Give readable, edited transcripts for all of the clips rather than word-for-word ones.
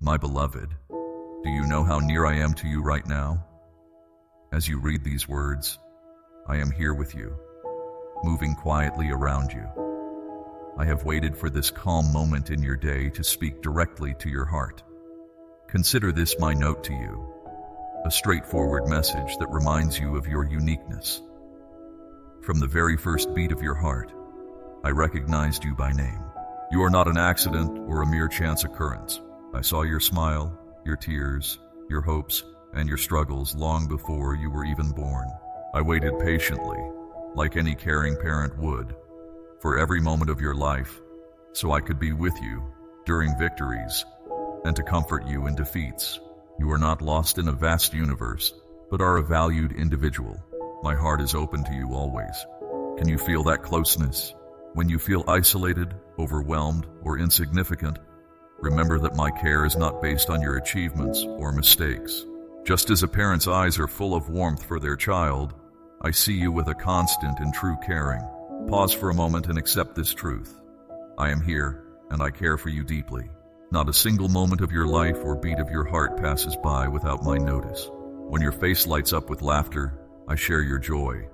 My beloved, do you know how near I am to you right now? As you read these words, I am here with you, moving quietly around you. I have waited for this calm moment in your day to speak directly to your heart. Consider this my note to you, a straightforward message that reminds you of your uniqueness. From the very first beat of your heart, I recognized you by name. You are not an accident or a mere chance occurrence. I saw your smile, your tears, your hopes, and your struggles long before you were even born. I waited patiently, like any caring parent would, for every moment of your life, so I could be with you during victories and to comfort you in defeats. You are not lost in a vast universe, but are a valued individual. My heart is open to you always. Can you feel that closeness? When you feel isolated, overwhelmed, or insignificant, remember that my care is not based on your achievements or mistakes. Just as a parent's eyes are full of warmth for their child, I see you with a constant and true caring. Pause for a moment and accept this truth. I am here, and I care for you deeply. Not a single moment of your life or beat of your heart passes by without my notice. When your face lights up with laughter, I share your joy.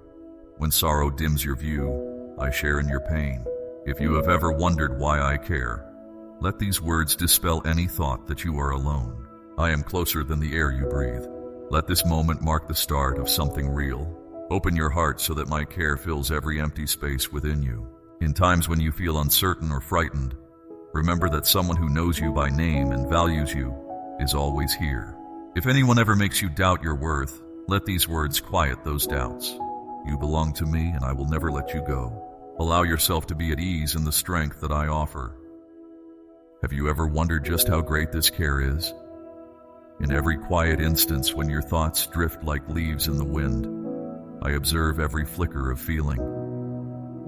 When sorrow dims your view, I share in your pain. If you have ever wondered why I care, let these words dispel any thought that you are alone. I am closer than the air you breathe. Let this moment mark the start of something real. Open your heart so that my care fills every empty space within you. In times when you feel uncertain or frightened, remember that someone who knows you by name and values you is always here. If anyone ever makes you doubt your worth, let these words quiet those doubts. You belong to me, and I will never let you go. Allow yourself to be at ease in the strength that I offer. Have you ever wondered just how great this care is? In every quiet instance when your thoughts drift like leaves in the wind, I observe every flicker of feeling.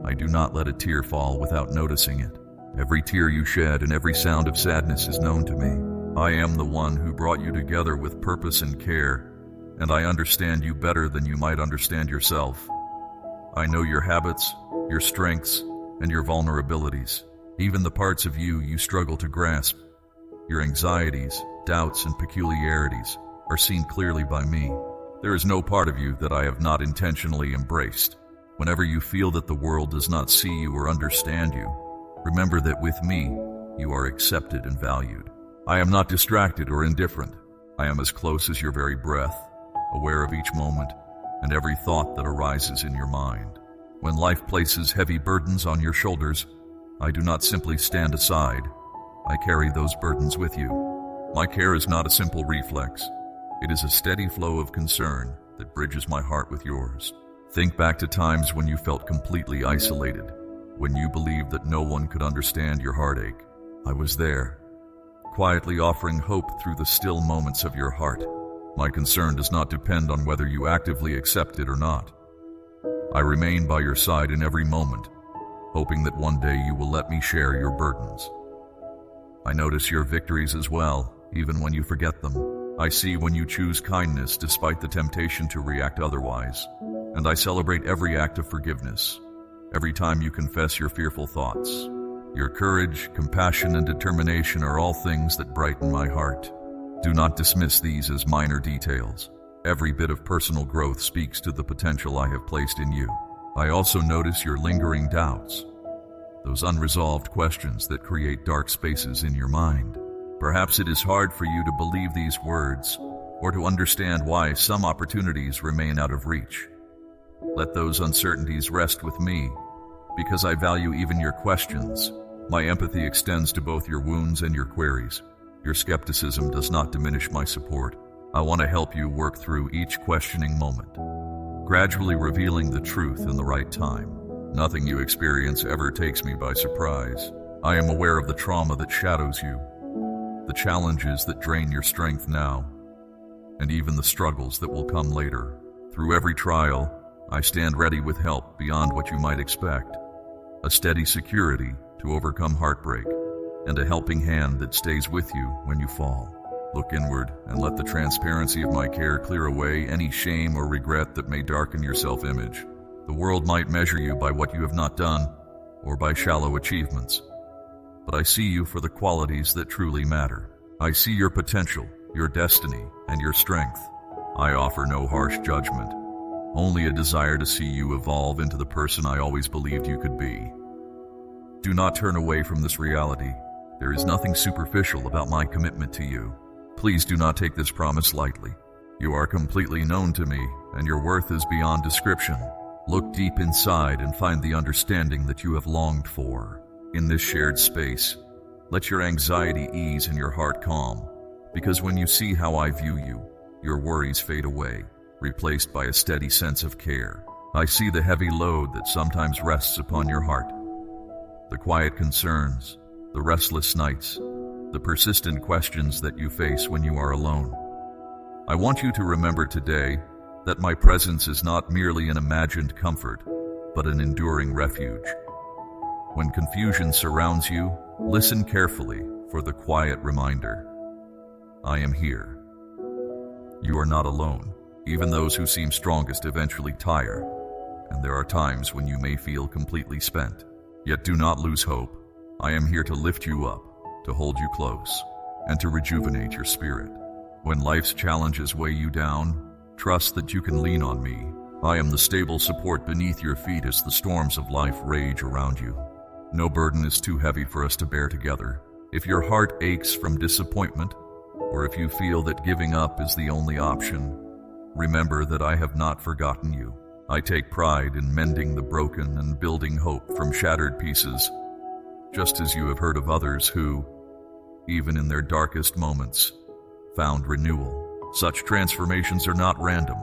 I do not let a tear fall without noticing it. Every tear you shed and every sound of sadness is known to me. I am the one who brought you together with purpose and care, and I understand you better than you might understand yourself. I know your habits, your strengths, and your vulnerabilities, even the parts of you you struggle to grasp. Your anxieties, doubts, and peculiarities are seen clearly by me. There is no part of you that I have not intentionally embraced. Whenever you feel that the world does not see you or understand you, remember that with me, you are accepted and valued. I am not distracted or indifferent. I am as close as your very breath, aware of each moment and every thought that arises in your mind. When life places heavy burdens on your shoulders, I do not simply stand aside. I carry those burdens with you. My care is not a simple reflex. It is a steady flow of concern that bridges my heart with yours. Think back to times when you felt completely isolated, when you believed that no one could understand your heartache. I was there, quietly offering hope through the still moments of your heart. My concern does not depend on whether you actively accept it or not. I remain by your side in every moment, hoping that one day you will let me share your burdens. I notice your victories as well, even when you forget them. I see when you choose kindness despite the temptation to react otherwise, and I celebrate every act of forgiveness, every time you confess your fearful thoughts. Your courage, compassion, and determination are all things that brighten my heart. Do not dismiss these as minor details. Every bit of personal growth speaks to the potential I have placed in you. I also notice your lingering doubts, those unresolved questions that create dark spaces in your mind. Perhaps it is hard for you to believe these words or to understand why some opportunities remain out of reach. Let those uncertainties rest with me, because I value even your questions. My empathy extends to both your wounds and your queries. Your skepticism does not diminish my support. I want to help you work through each questioning moment, gradually revealing the truth in the right time. Nothing you experience ever takes me by surprise. I am aware of the trauma that shadows you, the challenges that drain your strength now, and even the struggles that will come later. Through every trial, I stand ready with help beyond what you might expect, a steady security to overcome heartbreak, and a helping hand that stays with you when you fall. Look inward and let the transparency of my care clear away any shame or regret that may darken your self-image. The world might measure you by what you have not done or by shallow achievements, but I see you for the qualities that truly matter. I see your potential, your destiny, and your strength. I offer no harsh judgment, only a desire to see you evolve into the person I always believed you could be. Do not turn away from this reality. There is nothing superficial about my commitment to you. Please do not take this promise lightly. You are completely known to me, and your worth is beyond description. Look deep inside and find the understanding that you have longed for. In this shared space, let your anxiety ease and your heart calm, because when you see how I view you, your worries fade away, replaced by a steady sense of care. I see the heavy load that sometimes rests upon your heart, the quiet concerns, the restless nights, the persistent questions that you face when you are alone. I want you to remember today that my presence is not merely an imagined comfort, but an enduring refuge. When confusion surrounds you, listen carefully for the quiet reminder. I am here. You are not alone. Even those who seem strongest eventually tire, and there are times when you may feel completely spent. Yet do not lose hope. I am here to lift you up, to hold you close, and to rejuvenate your spirit. When life's challenges weigh you down, trust that you can lean on me. I am the stable support beneath your feet as the storms of life rage around you. No burden is too heavy for us to bear together. If your heart aches from disappointment, or if you feel that giving up is the only option, remember that I have not forgotten you. I take pride in mending the broken and building hope from shattered pieces, just as you have heard of others who, even in their darkest moments, found renewal. Such transformations are not random.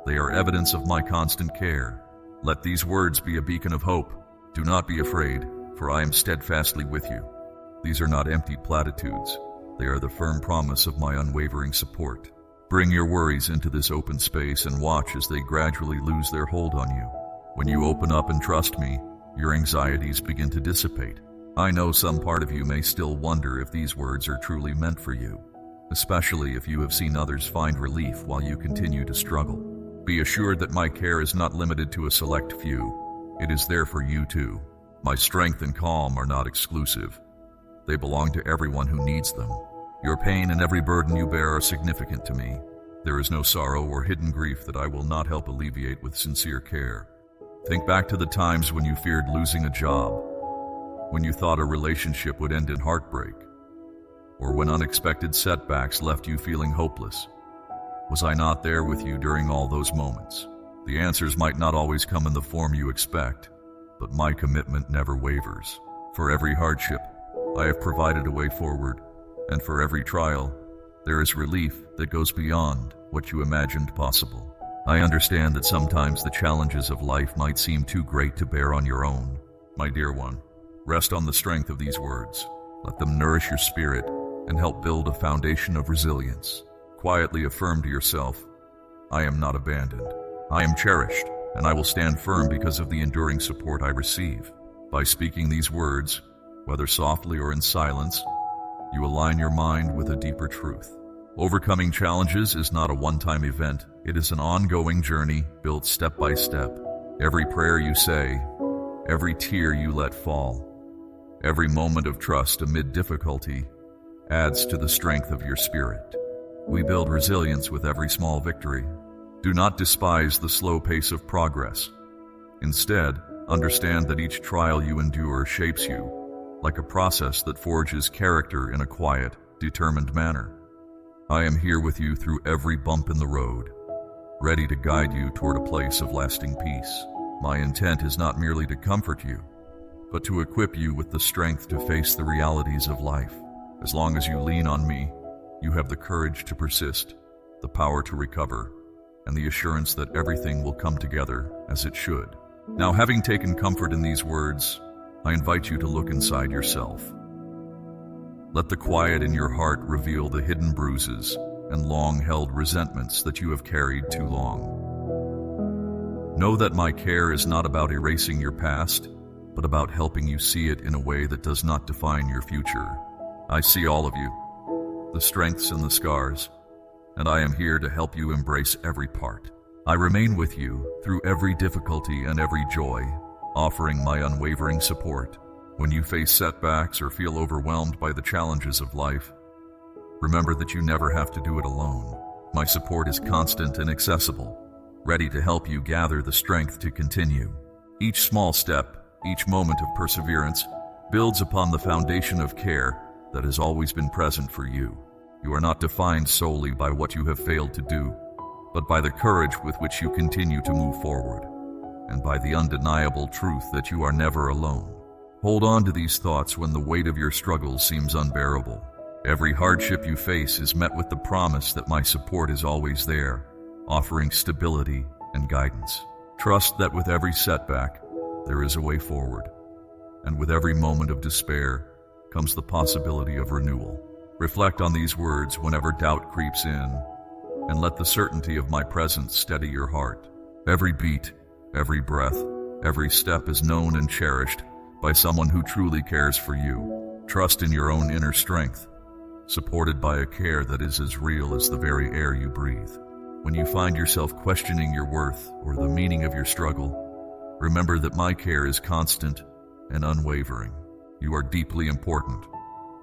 They are evidence of my constant care. Let these words be a beacon of hope. Do not be afraid, for I am steadfastly with you. These are not empty platitudes. They are the firm promise of my unwavering support. Bring your worries into this open space and watch as they gradually lose their hold on you. When you open up and trust me, your anxieties begin to dissipate. I know some part of you may still wonder if these words are truly meant for you, especially if you have seen others find relief while you continue to struggle. Be assured that my care is not limited to a select few. It is there for you too. My strength and calm are not exclusive. They belong to everyone who needs them. Your pain and every burden you bear are significant to me. There is no sorrow or hidden grief that I will not help alleviate with sincere care. Think back to the times when you feared losing a job, when you thought a relationship would end in heartbreak, or when unexpected setbacks left you feeling hopeless. Was I not there with you during all those moments? The answers might not always come in the form you expect, but my commitment never wavers. For every hardship, I have provided a way forward, and for every trial, there is relief that goes beyond what you imagined possible. I understand that sometimes the challenges of life might seem too great to bear on your own. My dear one, rest on the strength of these words. Let them nourish your spirit and help build a foundation of resilience. Quietly affirm to yourself, I am not abandoned. I am cherished, and I will stand firm because of the enduring support I receive. By speaking these words, whether softly or in silence, you align your mind with a deeper truth. Overcoming challenges is not a one-time event. It is an ongoing journey built step by step. Every prayer you say, every tear you let fall, every moment of trust amid difficulty adds to the strength of your spirit. We build resilience with every small victory. Do not despise the slow pace of progress. Instead, understand that each trial you endure shapes you, like a process that forges character in a quiet, determined manner. I am here with you through every bump in the road, ready to guide you toward a place of lasting peace. My intent is not merely to comfort you, but to equip you with the strength to face the realities of life. As long as you lean on me, you have the courage to persist, the power to recover, and the assurance that everything will come together as it should. Now, having taken comfort in these words, I invite you to look inside yourself. Let the quiet in your heart reveal the hidden bruises and long-held resentments that you have carried too long. Know that my care is not about erasing your past, but about helping you see it in a way that does not define your future. I see all of you, the strengths and the scars, and I am here to help you embrace every part. I remain with you through every difficulty and every joy, offering my unwavering support. When you face setbacks or feel overwhelmed by the challenges of life, Remember that you never have to do it alone. My support is constant and accessible, ready to help you gather the strength to continue. Each small step, each moment of perseverance, builds upon the foundation of care that has always been present for you. You are not defined solely by what you have failed to do, but by the courage with which you continue to move forward, and by the undeniable truth that you are never alone. Hold on to these thoughts when the weight of your struggles seems unbearable. Every hardship you face is met with the promise that my support is always there, offering stability and guidance. Trust that with every setback, there is a way forward, and with every moment of despair comes the possibility of renewal. Reflect on these words whenever doubt creeps in, and let the certainty of my presence steady your heart. Every beat, every breath, every step is known and cherished by someone who truly cares for you. Trust in your own inner strength, supported by a care that is as real as the very air you breathe. When you find yourself questioning your worth or the meaning of your struggle, remember that my care is constant and unwavering. You are deeply important,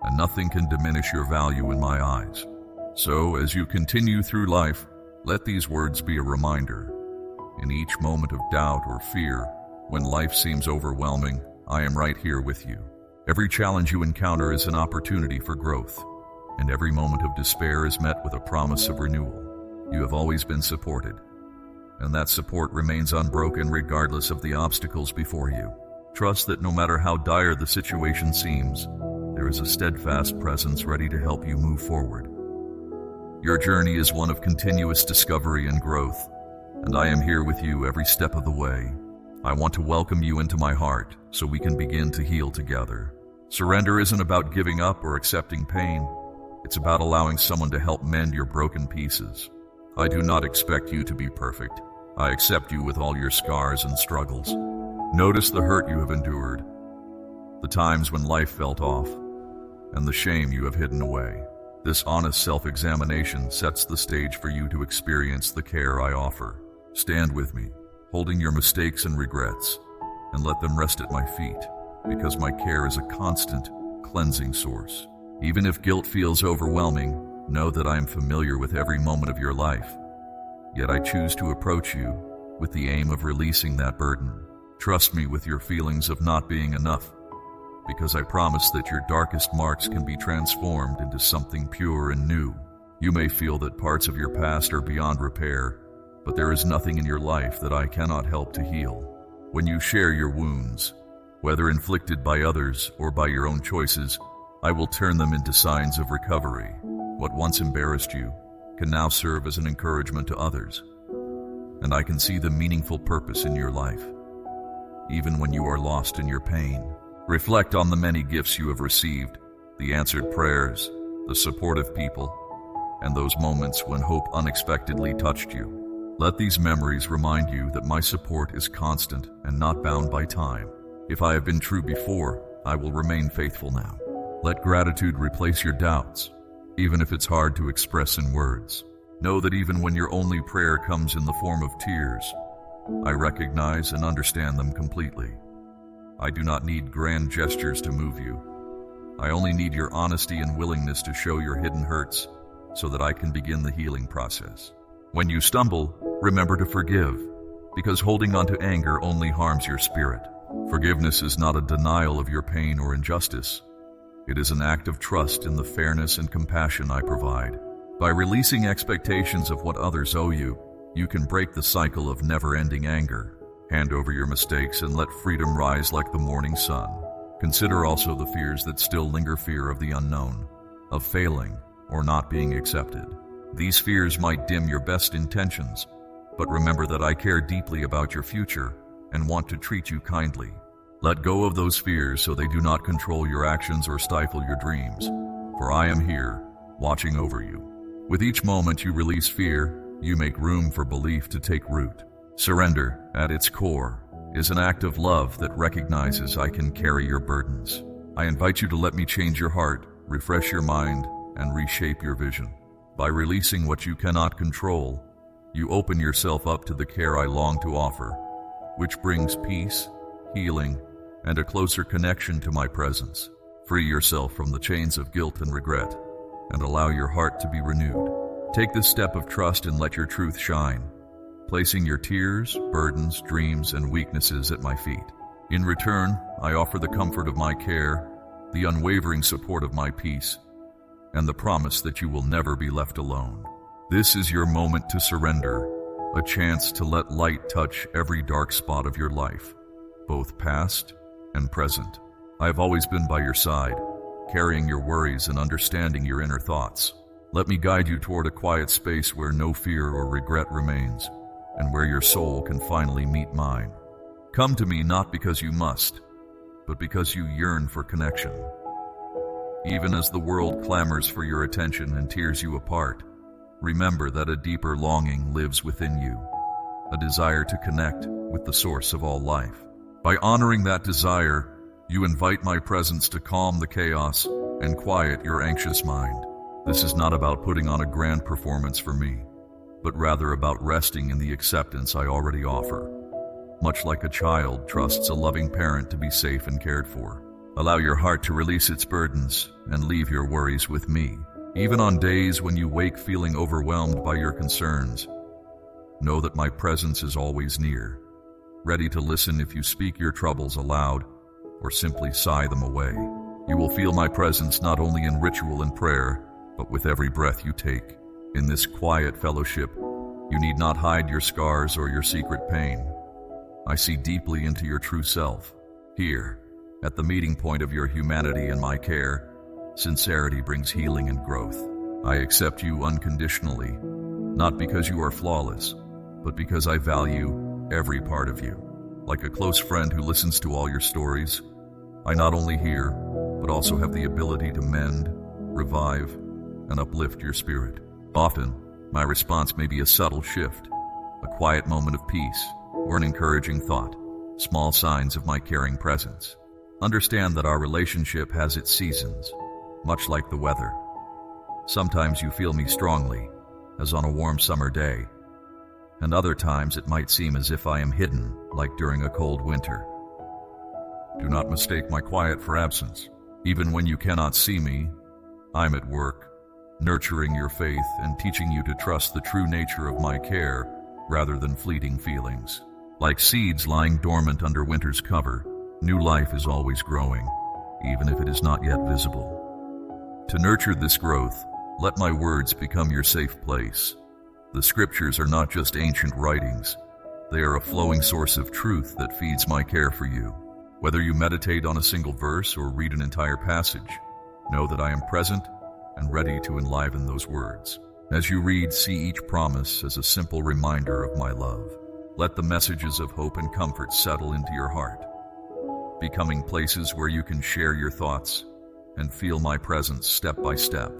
and nothing can diminish your value in my eyes. So, as you continue through life, let these words be a reminder. In each moment of doubt or fear, when life seems overwhelming, I am right here with you. Every challenge you encounter is an opportunity for growth, and every moment of despair is met with a promise of renewal. You have always been supported, and that support remains unbroken regardless of the obstacles before you. Trust that no matter how dire the situation seems, there is a steadfast presence ready to help you move forward. Your journey is one of continuous discovery and growth, and I am here with you every step of the way. I want to welcome you into my heart so we can begin to heal together. Surrender isn't about giving up or accepting pain. It's about allowing someone to help mend your broken pieces. I do not expect you to be perfect. I accept you with all your scars and struggles. Notice the hurt you have endured, the times when life felt off, and the shame you have hidden away. This honest self-examination sets the stage for you to experience the care I offer. Stand with me, holding your mistakes and regrets, and let them rest at my feet, because my care is a constant, cleansing source. Even if guilt feels overwhelming, know that I am familiar with every moment of your life. Yet I choose to approach you with the aim of releasing that burden. Trust me with your feelings of not being enough, because I promise that your darkest marks can be transformed into something pure and new. You may feel that parts of your past are beyond repair, but there is nothing in your life that I cannot help to heal. When you share your wounds, whether inflicted by others or by your own choices, I will turn them into signs of recovery. What once embarrassed you can now serve as an encouragement to others, and I can see the meaningful purpose in your life, even when you are lost in your pain. Reflect on the many gifts you have received, the answered prayers, the supportive people, and those moments when hope unexpectedly touched you. Let these memories remind you that my support is constant and not bound by time. If I have been true before, I will remain faithful now. Let gratitude replace your doubts, even if it's hard to express in words. Know that even when your only prayer comes in the form of tears, I recognize and understand them completely. I do not need grand gestures to move you. I only need your honesty and willingness to show your hidden hurts so that I can begin the healing process. When you stumble, remember to forgive, because holding on to anger only harms your spirit. Forgiveness is not a denial of your pain or injustice. It is an act of trust in the fairness and compassion I provide. By releasing expectations of what others owe you, you can break the cycle of never-ending anger. Hand over your mistakes and let freedom rise like the morning sun. Consider also the fears that still linger: fear of the unknown, of failing, or not being accepted. These fears might dim your best intentions, but remember that I care deeply about your future and want to treat you kindly. Let go of those fears so they do not control your actions or stifle your dreams, for I am here, watching over you. With each moment you release fear, you make room for belief to take root. Surrender, at its core, is an act of love that recognizes I can carry your burdens. I invite you to let me change your heart, refresh your mind, and reshape your vision. By releasing what you cannot control, you open yourself up to the care I long to offer, which brings peace, healing, and a closer connection to my presence. Free yourself from the chains of guilt and regret, and allow your heart to be renewed. Take this step of trust and let your truth shine, placing your tears, burdens, dreams, and weaknesses at my feet. In return, I offer the comfort of my care, the unwavering support of my peace, and the promise that you will never be left alone. This is your moment to surrender, a chance to let light touch every dark spot of your life, both past and present. I have always been by your side, carrying your worries and understanding your inner thoughts. Let me guide you toward a quiet space where no fear or regret remains, and where your soul can finally meet mine. Come to me not because you must, but because you yearn for connection. Even as the world clamors for your attention and tears you apart, remember that a deeper longing lives within you, a desire to connect with the source of all life. By honoring that desire, you invite my presence to calm the chaos and quiet your anxious mind. This is not about putting on a grand performance for me, but rather about resting in the acceptance I already offer. Much like a child trusts a loving parent to be safe and cared for. Allow your heart to release its burdens and leave your worries with me. Even on days when you wake feeling overwhelmed by your concerns, know that my presence is always near, ready to listen if you speak your troubles aloud or simply sigh them away. You will feel my presence not only in ritual and prayer, but with every breath you take. In this quiet fellowship, you need not hide your scars or your secret pain. I see deeply into your true self. Here, at the meeting point of your humanity and my care, sincerity brings healing and growth. I accept you unconditionally, not because you are flawless, but because I value every part of you. Like a close friend who listens to all your stories, I not only hear, but also have the ability to mend, revive, and uplift your spirit. Often, my response may be a subtle shift, a quiet moment of peace, or an encouraging thought, small signs of my caring presence. Understand that our relationship has its seasons, much like the weather. Sometimes you feel me strongly, as on a warm summer day, and other times it might seem as if I am hidden, like during a cold winter. Do not mistake my quiet for absence. Even when you cannot see me, I'm at work, nurturing your faith and teaching you to trust the true nature of my care rather than fleeting feelings. Like seeds lying dormant under winter's cover, new life is always growing, even if it is not yet visible. To nurture this growth, let my words become your safe place. The scriptures are not just ancient writings. They are a flowing source of truth that feeds my care for you. Whether you meditate on a single verse or read an entire passage, know that I am present and ready to enliven those words. As you read, see each promise as a simple reminder of my love. Let the messages of hope and comfort settle into your heart, becoming places where you can share your thoughts and feel my presence step by step.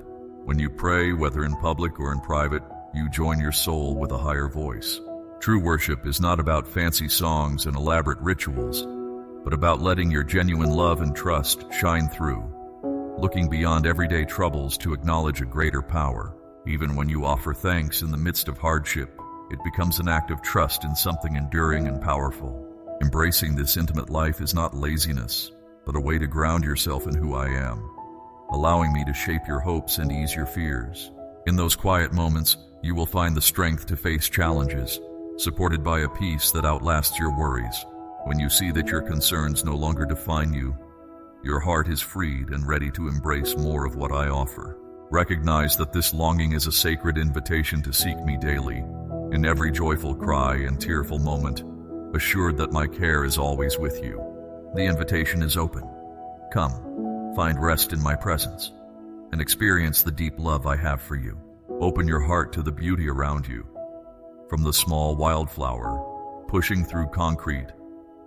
When you pray, whether in public or in private, you join your soul with a higher voice. True worship is not about fancy songs and elaborate rituals, but about letting your genuine love and trust shine through, looking beyond everyday troubles to acknowledge a greater power. Even when you offer thanks in the midst of hardship, it becomes an act of trust in something enduring and powerful. Embracing this intimate life is not laziness, but a way to ground yourself in who I am, allowing me to shape your hopes and ease your fears. In those quiet moments, you will find the strength to face challenges, supported by a peace that outlasts your worries. When you see that your concerns no longer define you, your heart is freed and ready to embrace more of what I offer. Recognize that this longing is a sacred invitation to seek me daily, in every joyful cry and tearful moment, assured that my care is always with you. The invitation is open. Come, find rest in my presence, and experience the deep love I have for you. Open your heart to the beauty around you, from the small wildflower pushing through concrete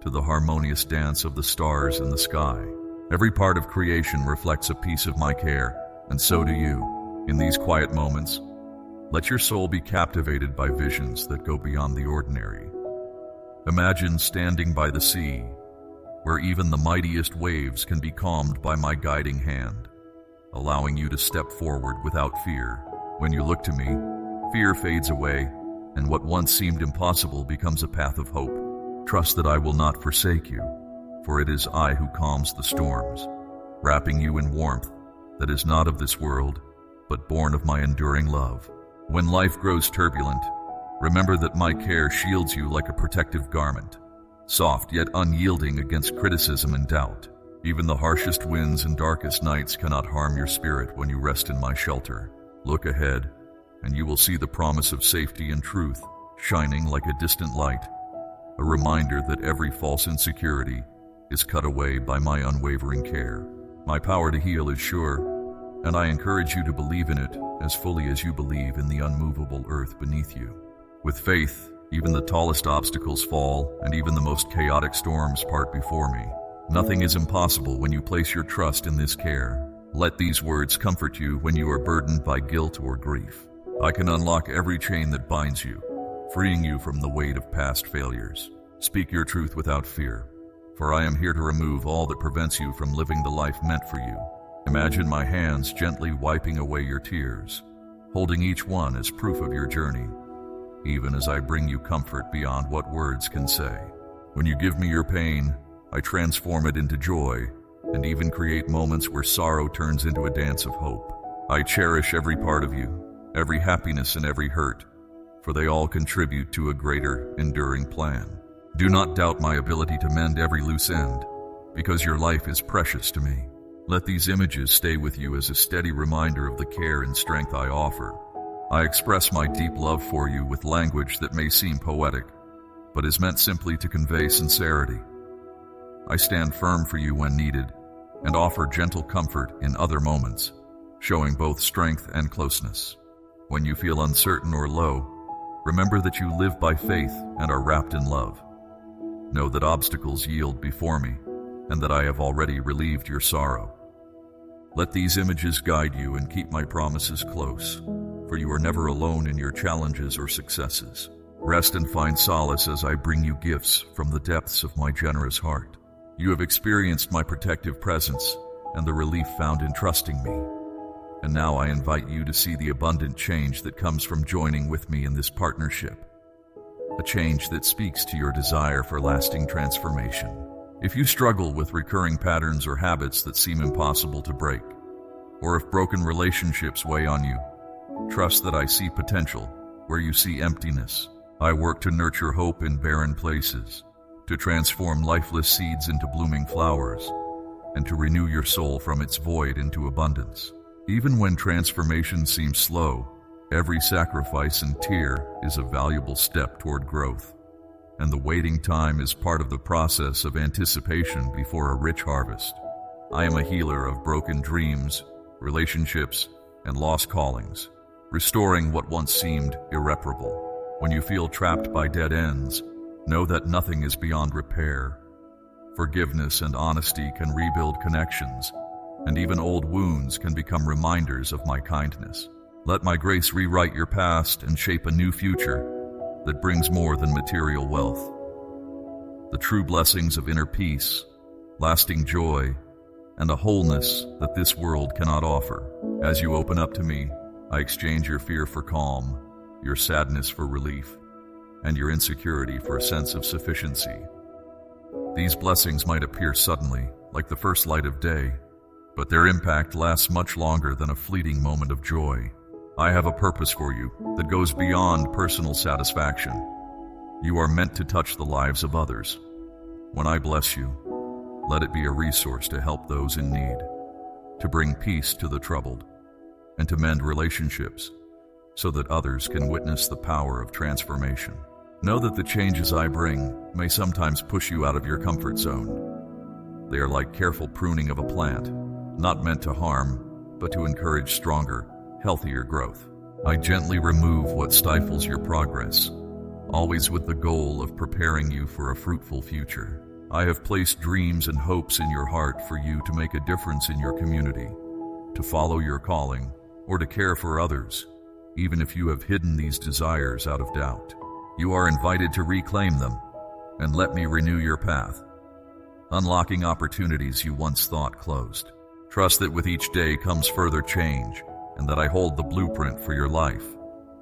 to the harmonious dance of the stars in the sky. Every part of creation reflects a piece of my care, and so do you. In these quiet moments, let your soul be captivated by visions that go beyond the ordinary. Imagine standing by the sea, where even the mightiest waves can be calmed by my guiding hand, allowing you to step forward without fear. When you look to me, fear fades away, and what once seemed impossible becomes a path of hope. Trust that I will not forsake you, for it is I who calms the storms, wrapping you in warmth that is not of this world but born of my enduring love. When life grows turbulent, remember that my care shields you like a protective garment, soft yet unyielding against criticism and doubt. Even the harshest winds and darkest nights cannot harm your spirit when you rest in my shelter. Look ahead, and you will see the promise of safety and truth shining like a distant light, a reminder that every false insecurity is cut away by my unwavering care. My power to heal is sure, and I encourage you to believe in it as fully as you believe in the unmovable earth beneath you. With faith, even the tallest obstacles fall, and even the most chaotic storms part before me. Nothing is impossible when you place your trust in this care. Let these words comfort you when you are burdened by guilt or grief. I can unlock every chain that binds you, freeing you from the weight of past failures. Speak your truth without fear, for I am here to remove all that prevents you from living the life meant for you. Imagine my hands gently wiping away your tears, holding each one as proof of your journey, even as I bring you comfort beyond what words can say. When you give me your pain, I transform it into joy, and even create moments where sorrow turns into a dance of hope. I cherish every part of you, every happiness and every hurt, for they all contribute to a greater, enduring plan. Do not doubt my ability to mend every loose end, because your life is precious to me. Let these images stay with you as a steady reminder of the care and strength I offer. I express my deep love for you with language that may seem poetic, but is meant simply to convey sincerity. I stand firm for you when needed, and offer gentle comfort in other moments, showing both strength and closeness. When you feel uncertain or low, remember that you live by faith and are wrapped in love. Know that obstacles yield before me, and that I have already relieved your sorrow. Let these images guide you and keep my promises close, for you are never alone in your challenges or successes. Rest and find solace as I bring you gifts from the depths of my generous heart. You have experienced my protective presence and the relief found in trusting me. And now I invite you to see the abundant change that comes from joining with me in this partnership. A change that speaks to your desire for lasting transformation. If you struggle with recurring patterns or habits that seem impossible to break, or if broken relationships weigh on you, trust that I see potential where you see emptiness. I work to nurture hope in barren places, to transform lifeless seeds into blooming flowers, and to renew your soul from its void into abundance. Even when transformation seems slow, every sacrifice and tear is a valuable step toward growth, and the waiting time is part of the process of anticipation before a rich harvest. I am a healer of broken dreams, relationships, and lost callings, restoring what once seemed irreparable. When you feel trapped by dead ends, know that nothing is beyond repair. Forgiveness and honesty can rebuild connections, and even old wounds can become reminders of my kindness. Let my grace rewrite your past and shape a new future that brings more than material wealth. The true blessings of inner peace, lasting joy, and a wholeness that this world cannot offer. As you open up to me, I exchange your fear for calm, your sadness for relief, and your insecurity for a sense of sufficiency. These blessings might appear suddenly, like the first light of day, but their impact lasts much longer than a fleeting moment of joy. I have a purpose for you that goes beyond personal satisfaction. You are meant to touch the lives of others. When I bless you, let it be a resource to help those in need, to bring peace to the troubled, and to mend relationships so that others can witness the power of transformation. Know that the changes I bring may sometimes push you out of your comfort zone. They are like careful pruning of a plant, not meant to harm, but to encourage stronger, healthier growth. I gently remove what stifles your progress, always with the goal of preparing you for a fruitful future. I have placed dreams and hopes in your heart for you to make a difference in your community, to follow your calling, or to care for others, even if you have hidden these desires out of doubt. You are invited to reclaim them, and let me renew your path, unlocking opportunities you once thought closed. Trust that with each day comes further change, and that I hold the blueprint for your life,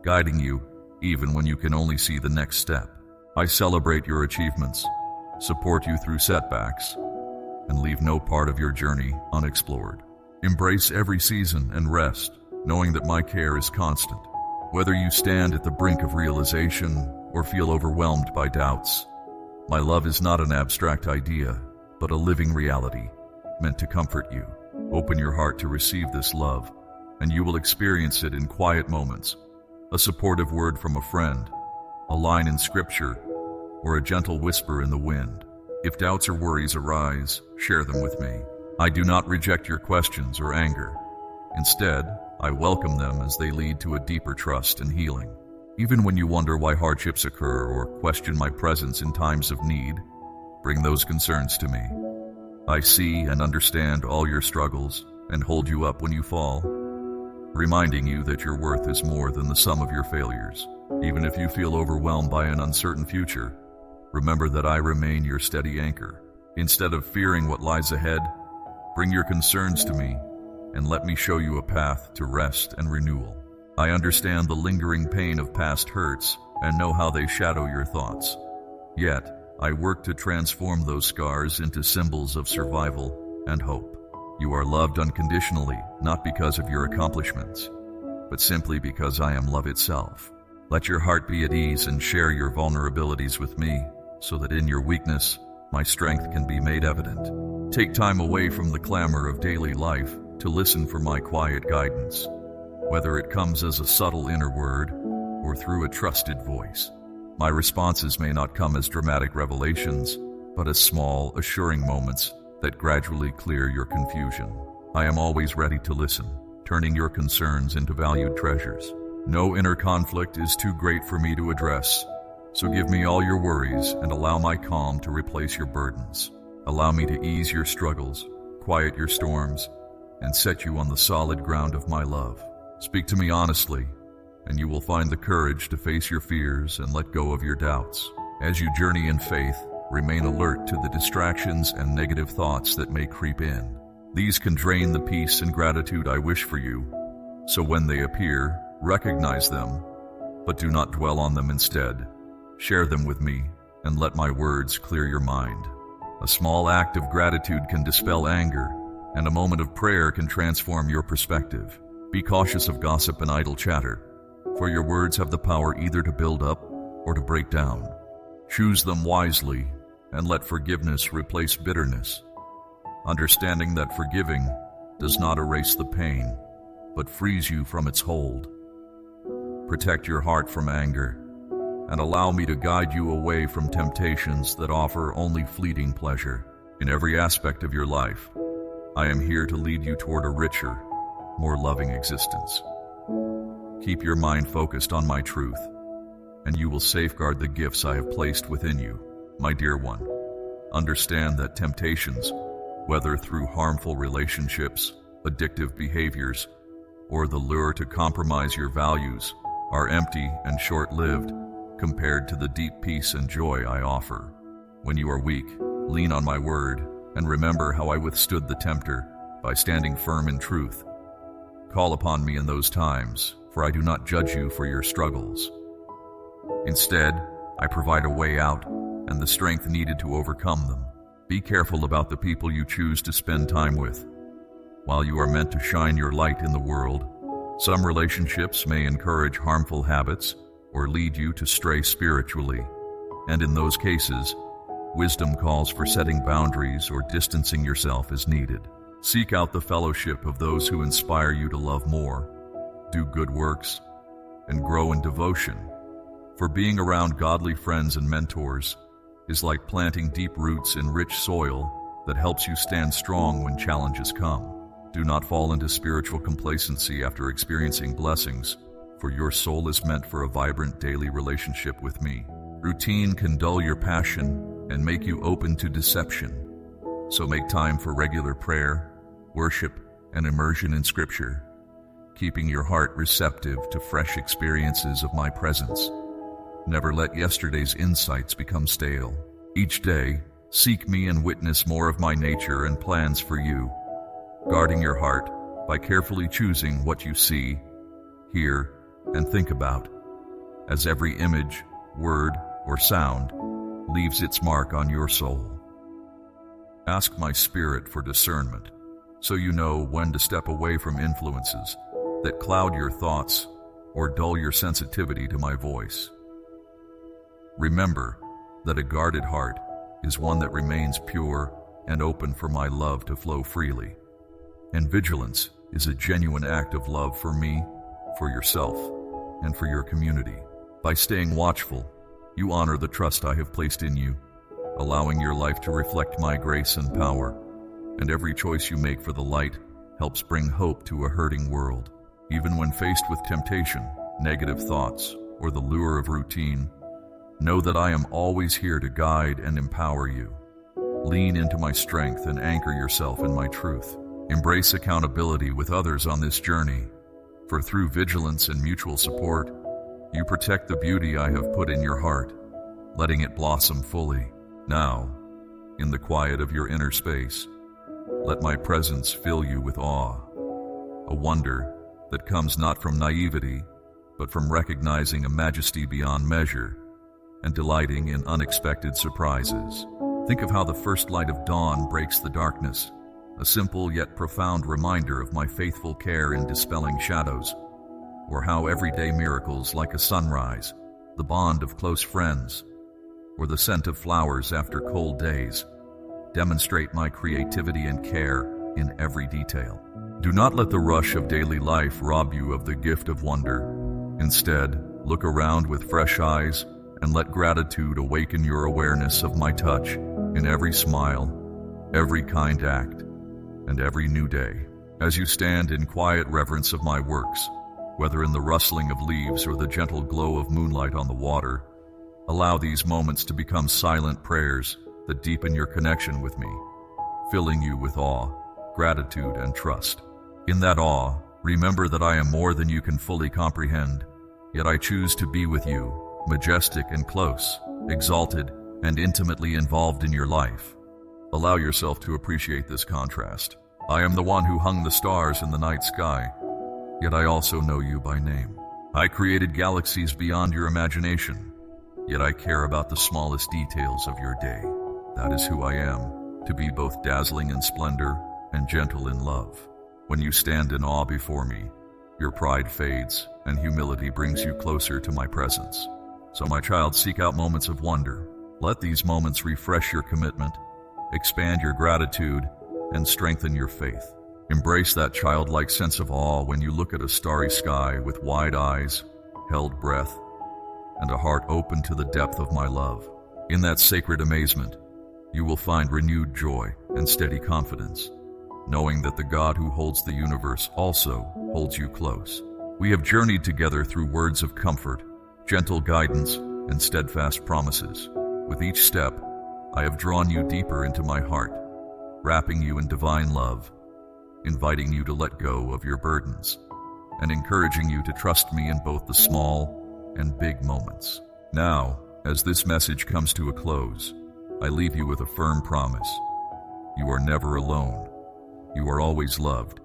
guiding you even when you can only see the next step. I celebrate your achievements, support you through setbacks, and leave no part of your journey unexplored. Embrace every season and rest, knowing that my care is constant. Whether you stand at the brink of realization or feel overwhelmed by doubts, my love is not an abstract idea, but a living reality meant to comfort you. Open your heart to receive this love, and you will experience it in quiet moments. A supportive word from a friend, a line in scripture, or a gentle whisper in the wind. If doubts or worries arise, share them with me. I do not reject your questions or anger. Instead, I welcome them as they lead to a deeper trust and healing. Even when you wonder why hardships occur or question my presence in times of need, bring those concerns to me. I see and understand all your struggles and hold you up when you fall, reminding you that your worth is more than the sum of your failures. Even if you feel overwhelmed by an uncertain future, remember that I remain your steady anchor. Instead of fearing what lies ahead, bring your concerns to me and let me show you a path to rest and renewal. I understand the lingering pain of past hurts and know how they shadow your thoughts. Yet, I work to transform those scars into symbols of survival and hope. You are loved unconditionally, not because of your accomplishments, but simply because I am love itself. Let your heart be at ease and share your vulnerabilities with me, so that in your weakness, my strength can be made evident. Take time away from the clamor of daily life to listen for my quiet guidance, whether it comes as a subtle inner word or through a trusted voice. My responses may not come as dramatic revelations, but as small, assuring moments that gradually clear your confusion. I am always ready to listen, turning your concerns into valued treasures. No inner conflict is too great for me to address, so give me all your worries and allow my calm to replace your burdens. Allow me to ease your struggles, quiet your storms, and set you on the solid ground of my love. Speak to me honestly, and you will find the courage to face your fears and let go of your doubts. As you journey in faith, remain alert to the distractions and negative thoughts that may creep in. These can drain the peace and gratitude I wish for you, so when they appear, recognize them, but do not dwell on them instead. Share them with me, and let my words clear your mind. A small act of gratitude can dispel anger, and a moment of prayer can transform your perspective. Be cautious of gossip and idle chatter, for your words have the power either to build up or to break down. Choose them wisely, and let forgiveness replace bitterness, understanding that forgiving does not erase the pain, but frees you from its hold. Protect your heart from anger, and allow me to guide you away from temptations that offer only fleeting pleasure. In every aspect of your life, I am here to lead you toward a richer, more loving existence. Keep your mind focused on my truth, and you will safeguard the gifts I have placed within you. My dear one, understand that temptations, whether through harmful relationships, addictive behaviors, or the lure to compromise your values, are empty and short-lived compared to the deep peace and joy I offer. When you are weak, lean on my word, and remember how I withstood the tempter by standing firm in truth. Call upon me in those times, for I do not judge you for your struggles. Instead, I provide a way out and the strength needed to overcome them. Be careful about the people you choose to spend time with. While you are meant to shine your light in the world, some relationships may encourage harmful habits or lead you to stray spiritually, and in those cases, wisdom calls for setting boundaries or distancing yourself as needed. Seek out the fellowship of those who inspire you to love more, do good works, and grow in devotion, for being around godly friends and mentors is like planting deep roots in rich soil that helps you stand strong when challenges come. Do not fall into spiritual complacency after experiencing blessings, for your soul is meant for a vibrant daily relationship with me. Routine can dull your passion and make you open to deception, so make time for regular prayer, worship, and immersion in Scripture, keeping your heart receptive to fresh experiences of my presence. Never let yesterday's insights become stale. Each day, seek me and witness more of my nature and plans for you, guarding your heart by carefully choosing what you see, hear, and think about, as every image, word, or sound leaves its mark on your soul. Ask my Spirit for discernment, so you know when to step away from influences that cloud your thoughts or dull your sensitivity to my voice. Remember that a guarded heart is one that remains pure and open for my love to flow freely. And vigilance is a genuine act of love for me, for yourself, and for your community. By staying watchful, you honor the trust I have placed in you, allowing your life to reflect my grace and power. And every choice you make for the light helps bring hope to a hurting world. Even when faced with temptation, negative thoughts, or the lure of routine, know that I am always here to guide and empower you. Lean into my strength and anchor yourself in my truth. Embrace accountability with others on this journey, for through vigilance and mutual support, you protect the beauty I have put in your heart, letting it blossom fully. Now, in the quiet of your inner space, let my presence fill you with awe, a wonder that comes not from naivety, but from recognizing a majesty beyond measure and delighting in unexpected surprises. Think of how the first light of dawn breaks the darkness, a simple yet profound reminder of my faithful care in dispelling shadows, or how everyday miracles like a sunrise, the bond of close friends, or the scent of flowers after cold days demonstrate my creativity and care in every detail. Do not let the rush of daily life rob you of the gift of wonder. Instead, look around with fresh eyes and let gratitude awaken your awareness of my touch in every smile, every kind act, and every new day. As you stand in quiet reverence of my works, whether in the rustling of leaves or the gentle glow of moonlight on the water, allow these moments to become silent prayers that deepen your connection with me, filling you with awe, gratitude, and trust. In that awe, remember that I am more than you can fully comprehend, yet I choose to be with you, majestic and close, exalted and intimately involved in your life. Allow yourself to appreciate this contrast. I am the one who hung the stars in the night sky, yet I also know you by name. I created galaxies beyond your imagination, yet I care about the smallest details of your day. That is who I am, to be both dazzling in splendor and gentle in love. When you stand in awe before me, your pride fades and humility brings you closer to my presence. So my child, seek out moments of wonder. Let these moments refresh your commitment, expand your gratitude, and strengthen your faith. Embrace that childlike sense of awe when you look at a starry sky with wide eyes, held breath, and a heart open to the depth of my love. In that sacred amazement, you will find renewed joy and steady confidence, knowing that the God who holds the universe also holds you close. We have journeyed together through words of comfort, gentle guidance, and steadfast promises. With each step, I have drawn you deeper into my heart, wrapping you in divine love, inviting you to let go of your burdens, and encouraging you to trust me in both the small and big moments. Now, as this message comes to a close, I leave you with a firm promise. You are never alone. You are always loved,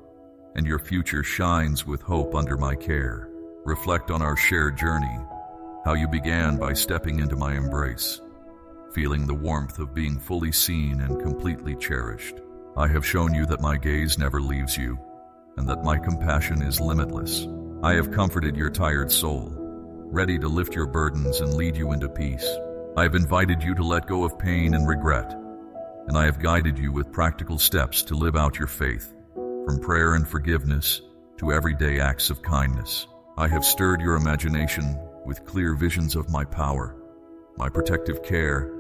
and your future shines with hope under my care. Reflect on our shared journey, how you began by stepping into my embrace, feeling the warmth of being fully seen and completely cherished. I have shown you that my gaze never leaves you, and that my compassion is limitless. I have comforted your tired soul, ready to lift your burdens and lead you into peace. I have invited you to let go of pain and regret, and I have guided you with practical steps to live out your faith, from prayer and forgiveness to everyday acts of kindness. I have stirred your imagination with clear visions of my power, my protective care,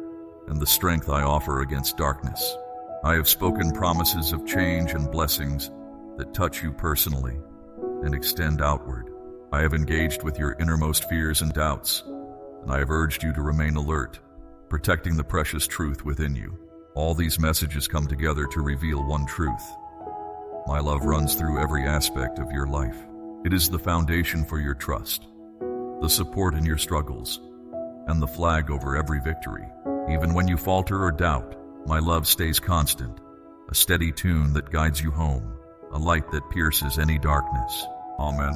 and the strength I offer against darkness. I have spoken promises of change and blessings that touch you personally and extend outward. I have engaged with your innermost fears and doubts, and I have urged you to remain alert, protecting the precious truth within you. All these messages come together to reveal one truth. My love runs through every aspect of your life. It is the foundation for your trust, the support in your struggles, and the flag over every victory. Even when you falter or doubt, my love stays constant, a steady tune that guides you home, a light that pierces any darkness. Amen.